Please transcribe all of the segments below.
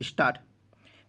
Start.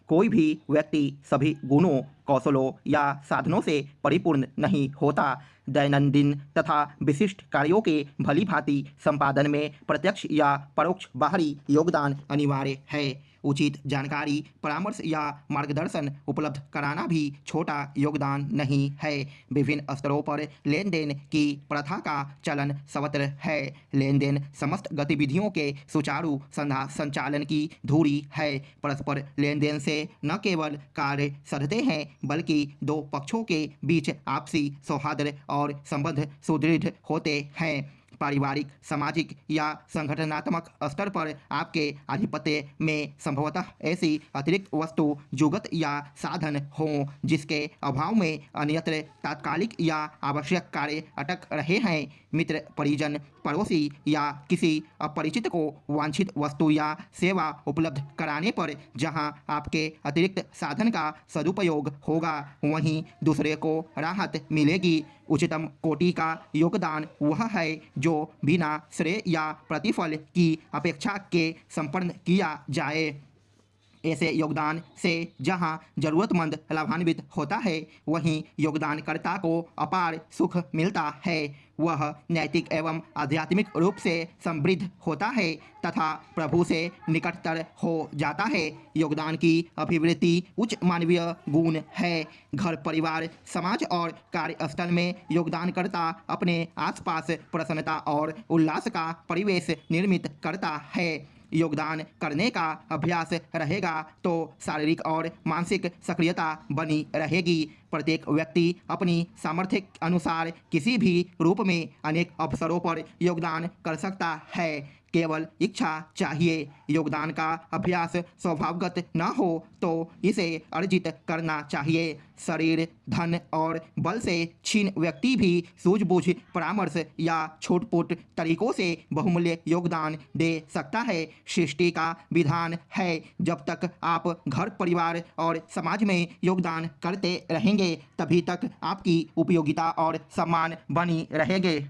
कोई भी व्यक्ति सभी गुणों, कौशलों या साधनों से परिपूर्ण नहीं होता। दैनंदिन तथा विशिष्ट कार्यों के भली भांति संपादन में प्रत्यक्ष या परोक्ष बाहरी योगदान अनिवार्य है। उचित जानकारी, परामर्श या मार्गदर्शन उपलब्ध कराना भी छोटा योगदान नहीं है। विभिन्न स्तरों पर लेन देन की प्रथा का चलन सर्वत्र है। लेन देन समस्त गतिविधियों के सुचारू संचालन की धुरी है। परस्पर लेन देन से न केवल कार्य सधते हैं बल्कि दो पक्षों के बीच आपसी सौहार्द और संबंध सुदृढ़ होते हैं। पारिवारिक, सामाजिक या संगठनात्मक स्तर पर आपके आधिपत्य में संभवतः ऐसी अतिरिक्त वस्तु, जुगत या साधन हों जिसके अभाव में अन्यत्र तात्कालिक या आवश्यक कार्य अटक रहे हैं। मित्र, परिजन, पड़ोसी या किसी अपरिचित को वांछित वस्तु या सेवा उपलब्ध कराने पर जहां आपके अतिरिक्त साधन का सदुपयोग होगा वहीं दूसरे को राहत मिलेगी। उच्चतम कोटि का योगदान वह है जो बिना श्रेय या प्रतिफल की अपेक्षा के संपन्न किया जाए। ऐसे योगदान से जहां जरूरतमंद लाभान्वित होता है वहीं योगदानकर्ता को अपार सुख मिलता है। वह नैतिक एवं आध्यात्मिक रूप से समृद्ध होता है तथा प्रभु से निकटतर हो जाता है। योगदान की अभिवृद्धि उच्च मानवीय गुण है। घर, परिवार, समाज और कार्यस्थल में योगदानकर्ता अपने आसपास प्रसन्नता और उल्लास का परिवेश निर्मित करता है। योगदान करने का अभ्यास रहेगा तो शारीरिक और मानसिक सक्रियता बनी रहेगी। प्रत्येक व्यक्ति अपनी सामर्थ्य अनुसार किसी भी रूप में अनेक अवसरों पर योगदान कर सकता है। केवल इच्छा चाहिए। योगदान का अभ्यास स्वभावगत न हो तो इसे अर्जित करना चाहिए। शरीर, धन और बल से क्षीण व्यक्ति भी सूझबूझ, परामर्श या छूट-पूट तरीकों से बहुमूल्य योगदान दे सकता है। सृष्टि का विधान है, जब तक आप घर, परिवार और समाज में योगदान करते रहेंगे तभी तक आपकी उपयोगिता और सम्मान बनी रहेंगे।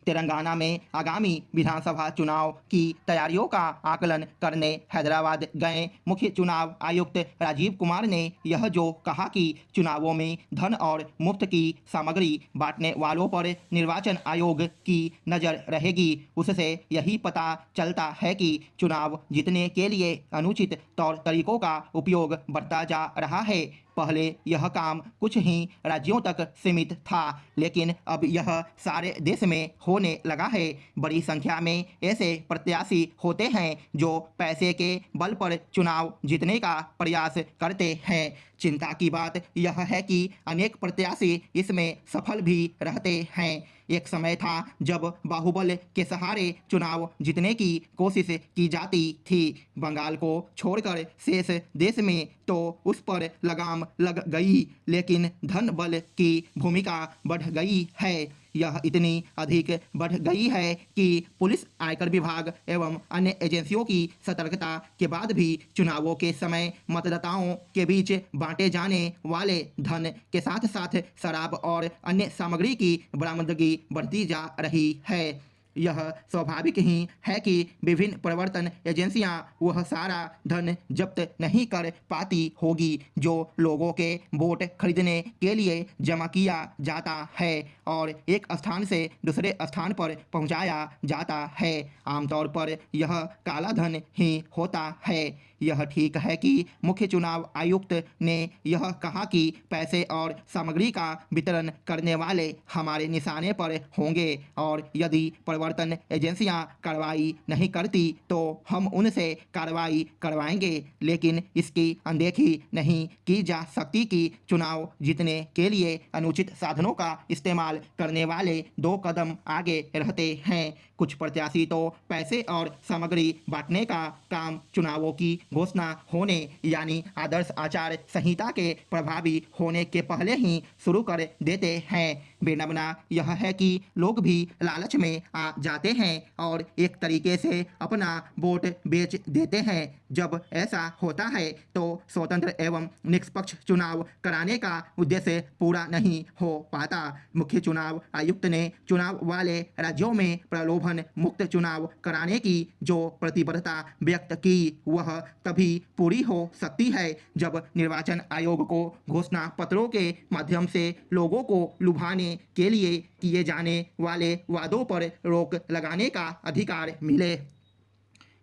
तेलंगाना में आगामी विधानसभा चुनाव की तैयारियों का आकलन करने हैदराबाद गए मुख्य चुनाव आयुक्त राजीव कुमार ने यह जो कहा कि चुनावों में धन और मुफ्त की सामग्री बांटने वालों पर निर्वाचन आयोग की नज़र रहेगी, उससे यही पता चलता है कि चुनाव जीतने के लिए अनुचित तौर तरीकों का उपयोग बरता जा रहा है। पहले यह काम कुछ ही राज्यों तक सीमित था, लेकिन अब यह सारे देश में होने लगा है। बड़ी संख्या में ऐसे प्रत्याशी होते हैं जो पैसे के बल पर चुनाव जीतने का प्रयास करते हैं। चिंता की बात यह है कि अनेक प्रत्याशी इसमें सफल भी रहते हैं। एक समय था जब बाहुबल के सहारे चुनाव जीतने की कोशिश की जाती थी। बंगाल को छोड़कर शेष देश में तो उस पर लगाम लग गई, लेकिन धन बल की भूमिका बढ़ गई है। यह इतनी अधिक बढ़ गई है कि पुलिस, आयकर विभाग एवं अन्य एजेंसियों की सतर्कता के बाद भी चुनावों के समय मतदाताओं के बीच बांटे जाने वाले धन के साथ साथ शराब और अन्य सामग्री की बरामदगी बढ़ती जा रही है। यह स्वाभाविक ही है कि विभिन्न प्रवर्तन एजेंसियां वह सारा धन जब्त नहीं कर पाती होगी जो लोगों के वोट खरीदने के लिए जमा किया जाता है और एक स्थान से दूसरे स्थान पर पहुंचाया जाता है। आमतौर पर यह काला धन ही होता है। यह ठीक है कि मुख्य चुनाव आयुक्त ने यह कहा कि पैसे और सामग्री का वितरण करने वाले हमारे निशाने पर होंगे और यदि प्रवर्तन एजेंसियां कार्रवाई नहीं करती तो हम उनसे कार्रवाई करवाएंगे। लेकिन इसकी अनदेखी नहीं की जा सकती कि चुनाव जीतने के लिए अनुचित साधनों का इस्तेमाल करने वाले दो कदम आगे रहते हैं। कुछ प्रत्याशी तो पैसे और सामग्री बांटने का काम चुनावों की घोषणा होने यानी आदर्श आचार संहिता के प्रभावी होने के पहले ही शुरू कर देते हैं। बेनमना यह है कि लोग भी लालच में आ जाते हैं और एक तरीके से अपना वोट बेच देते हैं। जब ऐसा होता है तो स्वतंत्र एवं निष्पक्ष चुनाव कराने का उद्देश्य पूरा नहीं हो पाता। मुख्य चुनाव आयुक्त ने चुनाव वाले राज्यों में प्रलोभन मुक्त चुनाव कराने की जो प्रतिबद्धता व्यक्त की वह तभी पूरी हो सकती है जब निर्वाचन आयोग को घोषणा पत्रों के माध्यम से लोगों को लुभाने के लिए किए जाने वाले वादों पर रोक लगाने का अधिकार मिले।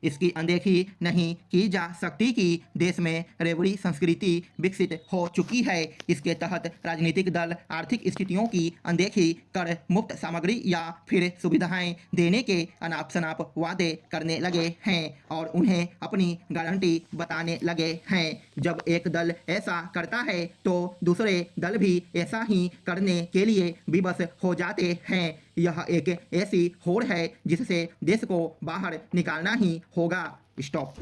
इसकी अनदेखी नहीं की जा सकती कि देश में रेवड़ी संस्कृति विकसित हो चुकी है। इसके तहत राजनीतिक दल आर्थिक स्थितियों की अनदेखी कर मुफ्त सामग्री या फिर सुविधाएं देने के अनाप शनाप वादे करने लगे हैं और उन्हें अपनी गारंटी बताने लगे हैं। जब एक दल ऐसा करता है तो दूसरे दल भी ऐसा ही करने के लिए विवश हो जाते हैं। यह एक ऐसी होड़ है जिससे देश को बाहर निकालना ही होगा। स्टॉप।